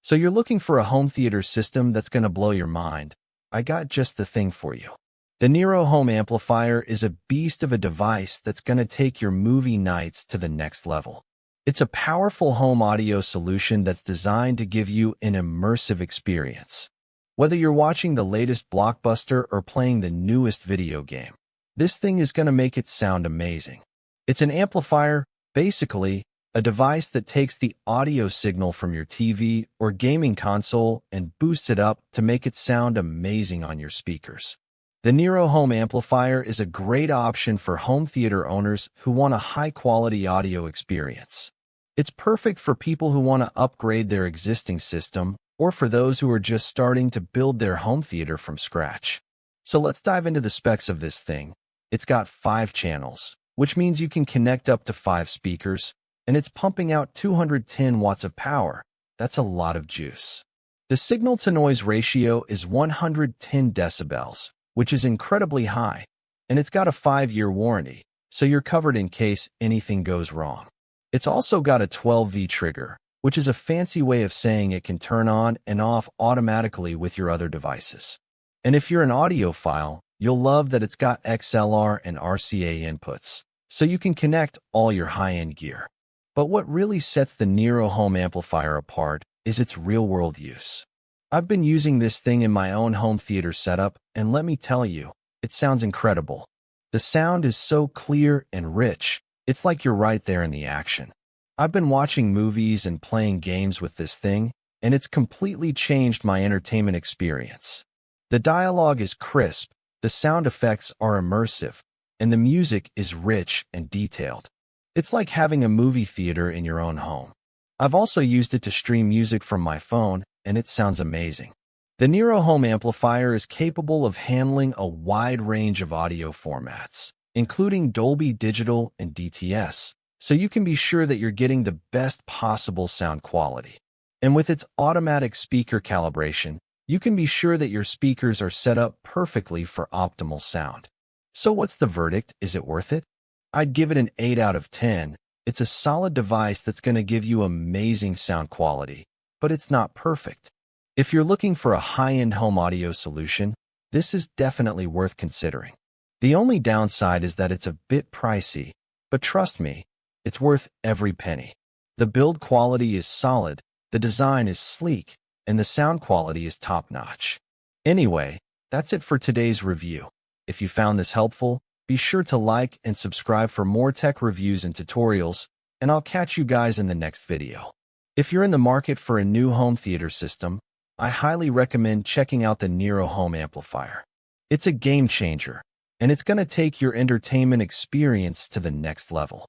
So you're looking for a home theater system that's going to blow your mind. I got just the thing for you. The Nero Home Amplifier is a beast of a device that's going to take your movie nights to the next level. It's a powerful home audio solution that's designed to give you an immersive experience. Whether you're watching the latest blockbuster or playing the newest video game, this thing is going to make it sound amazing. It's an amplifier, basically, a device that takes the audio signal from your TV or gaming console and boosts it up to make it sound amazing on your speakers. The Nero Home Amplifier is a great option for home theater owners who want a high-quality audio experience. It's perfect for people who want to upgrade their existing system or for those who are just starting to build their home theater from scratch. So let's dive into the specs of this thing. It's got 5 channels, which means you can connect up to 5 speakers, and it's pumping out 210 watts of power. That's a lot of juice. The signal-to-noise ratio is 110 decibels, which is incredibly high, and it's got a 5-year warranty, so you're covered in case anything goes wrong. It's also got a 12V trigger, which is a fancy way of saying it can turn on and off automatically with your other devices. And if you're an audiophile, you'll love that it's got XLR and RCA inputs, so you can connect all your high-end gear. But what really sets the Nero Home Amplifier apart is its real-world use. I've been using this thing in my own home theater setup, and let me tell you, it sounds incredible. The sound is so clear and rich, it's like you're right there in the action. I've been watching movies and playing games with this thing, and it's completely changed my entertainment experience. The dialogue is crisp, the sound effects are immersive, and the music is rich and detailed. It's like having a movie theater in your own home. I've also used it to stream music from my phone, and it sounds amazing. The Nero Home Amplifier is capable of handling a wide range of audio formats, including Dolby Digital and DTS, so you can be sure that you're getting the best possible sound quality. And with its automatic speaker calibration, you can be sure that your speakers are set up perfectly for optimal sound. So what's the verdict? Is it worth it? I'd give it an 8 out of 10. It's a solid device that's going to give you amazing sound quality, but it's not perfect. If you're looking for a high-end home audio solution, this is definitely worth considering. The only downside is that it's a bit pricey, but trust me, it's worth every penny. The build quality is solid, the design is sleek, and the sound quality is top-notch. Anyway, that's it for today's review. If you found this helpful, be sure to like and subscribe for more tech reviews and tutorials, and I'll catch you guys in the next video. If you're in the market for a new home theater system, I highly recommend checking out the Nero Home Amplifier. It's a game changer, and it's going to take your entertainment experience to the next level.